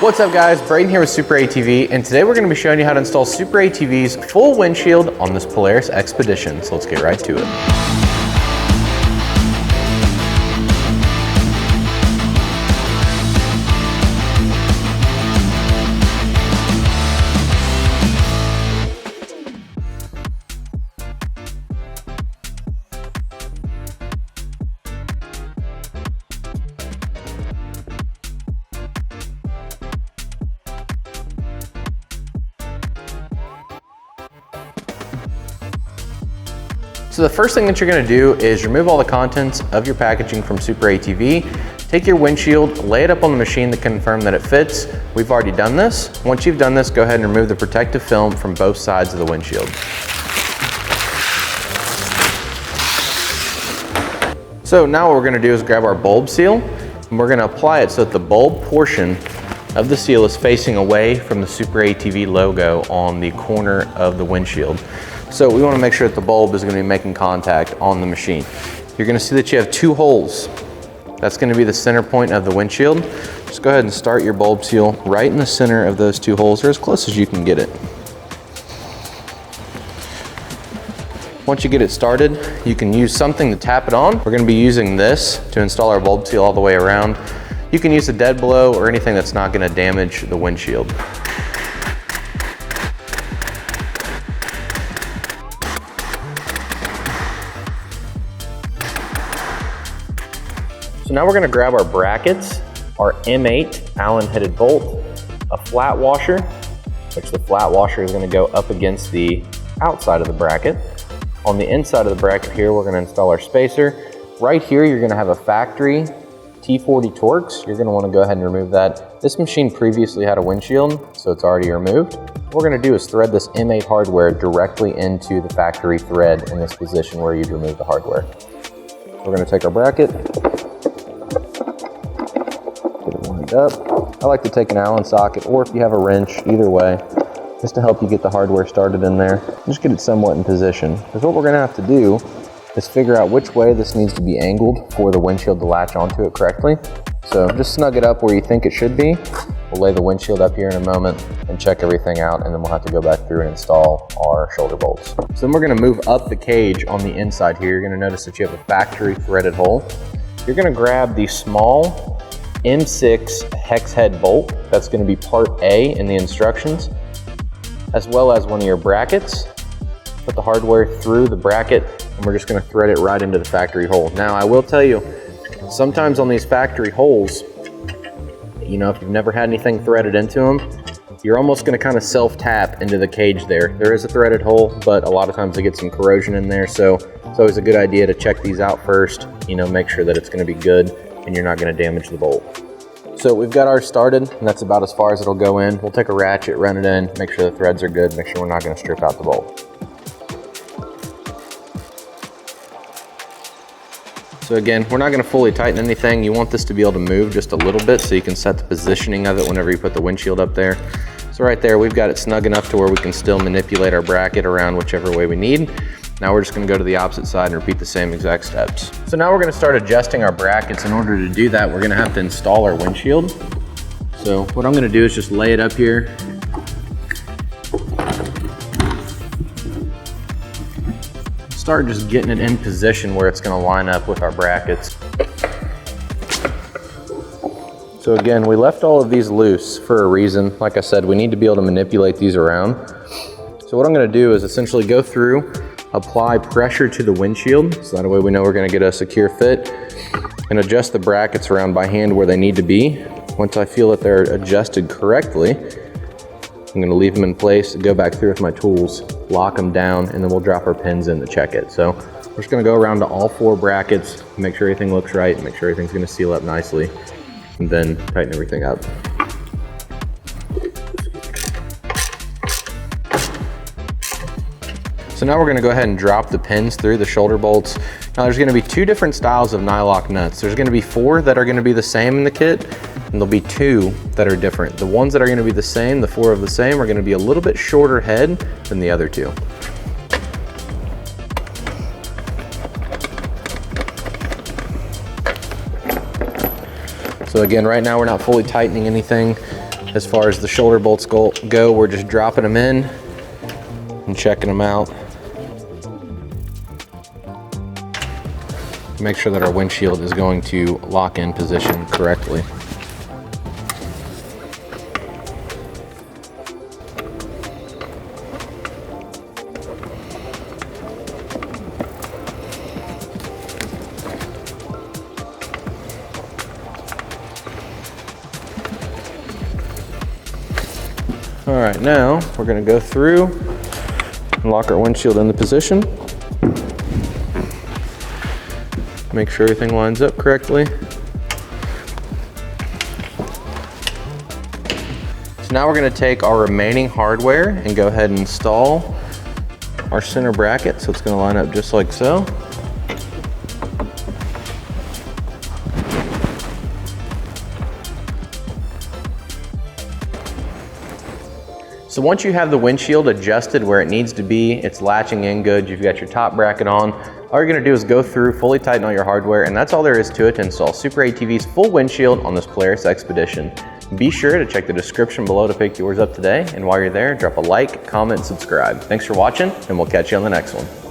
What's up guys, Braden here with SuperATV, and today we're going to be showing you how to install SuperATV's full windshield on this Polaris Xpedition, so let's get right to it. So the first thing that you're going to do is remove all the contents of your packaging from SuperATV. Take your windshield, lay it up on the machine to confirm that it fits. We've already done this. Once you've done this, go ahead and remove the protective film from both sides of the windshield. So now what we're going to do is grab our bulb seal, and we're going to apply it so that the bulb portion of the seal is facing away from the SuperATV logo on the corner of the windshield. So we want to make sure that the bulb is going to be making contact on the machine. You're going to see that you have two holes. That's going to be the center point of the windshield. Just go ahead and start your bulb seal right in the center of those two holes, or as close as you can get it. Once you get it started, you can use something to tap it on. We're going to be using this to install our bulb seal all the way around. You can use a dead blow or anything that's not going to damage the windshield. So now we're going to grab our brackets, our M8 Allen-headed bolt, a flat washer, which the flat washer is going to go up against the outside of the bracket. On the inside of the bracket here, we're going to install our spacer. Right here, you're going to have a factory T40 Torx. You're going to want to go ahead and remove that. This machine previously had a windshield, so it's already removed. What we're going to do is thread this M8 hardware directly into the factory thread in this position where you'd remove the hardware. We're going to take our bracket, up. I like to take an Allen socket, or if you have a wrench, either way, just to help you get the hardware started in there. Just get it somewhat in position. Because what we're going to have to do is figure out which way this needs to be angled for the windshield to latch onto it correctly. So just snug it up where you think it should be. We'll lay the windshield up here in a moment and check everything out, and then we'll have to go back through and install our shoulder bolts. So then we're going to move up the cage on the inside here. You're going to notice that you have a factory threaded hole. You're going to grab the small M6 hex head bolt. That's going to be part A in the instructions, as well as one of your brackets. Put the hardware through the bracket, and we're just going to thread it right into the factory hole. Now I will tell you, sometimes on these factory holes, you know, if you've never had anything threaded into them, you're almost going to kind of self-tap into the cage there. There is a threaded hole, but a lot of times they get some corrosion in there, so it's always a good idea to check these out first, you know, make sure that it's going to be good and you're not going to damage the bolt. So we've got ours started, and that's about as far as it'll go in. We'll take a ratchet, run it in, make sure the threads are good, make sure we're not going to strip out the bolt. So again, we're not going to fully tighten anything. You want this to be able to move just a little bit so you can set the positioning of it whenever you put the windshield up there. So right there, we've got it snug enough to where we can still manipulate our bracket around whichever way we need. Now we're just going to go to the opposite side and repeat the same exact steps. So now we're going to start adjusting our brackets. In order to do that, we're going to have to install our windshield. So what I'm going to do is just lay it up here. Start just getting it in position where it's going to line up with our brackets. So again, we left all of these loose for a reason. Like I said, we need to be able to manipulate these around. So what I'm going to do is essentially go through, apply pressure to the windshield, so that way we know we're going to get a secure fit, and adjust the brackets around by hand where they need to be. Once I feel that they're adjusted correctly, I'm going to leave them in place, go back through with my tools, lock them down, and then we'll drop our pins in to check it. So we're just going to go around to all four brackets, make sure everything looks right, make sure everything's going to seal up nicely, and then tighten everything up. So now we're going to go ahead and drop the pins through the shoulder bolts. Now there's going to be two different styles of nylock nuts. There's going to be 4 that are going to be the same in the kit, and there'll be 2 that are different. The ones that are going to be the same, the 4 of the same, are going to be a little bit shorter head than the other 2. So again, right now we're not fully tightening anything. As far as the shoulder bolts go, we're just dropping them in and checking them out. Make sure that our windshield is going to lock in position correctly. All right, now we're gonna go through and lock our windshield into position. Make sure everything lines up correctly. So now we're gonna take our remaining hardware and go ahead and install our center bracket. So it's gonna line up just like so. So once you have the windshield adjusted where it needs to be, it's latching in good, you've got your top bracket on, all you're gonna do is go through, fully tighten all your hardware, and that's all there is to it to install SuperATV's full windshield on this Polaris Xpedition. Be sure to check the description below to pick yours up today, and while you're there, drop a like, comment, and subscribe. Thanks for watching, and we'll catch you on the next one.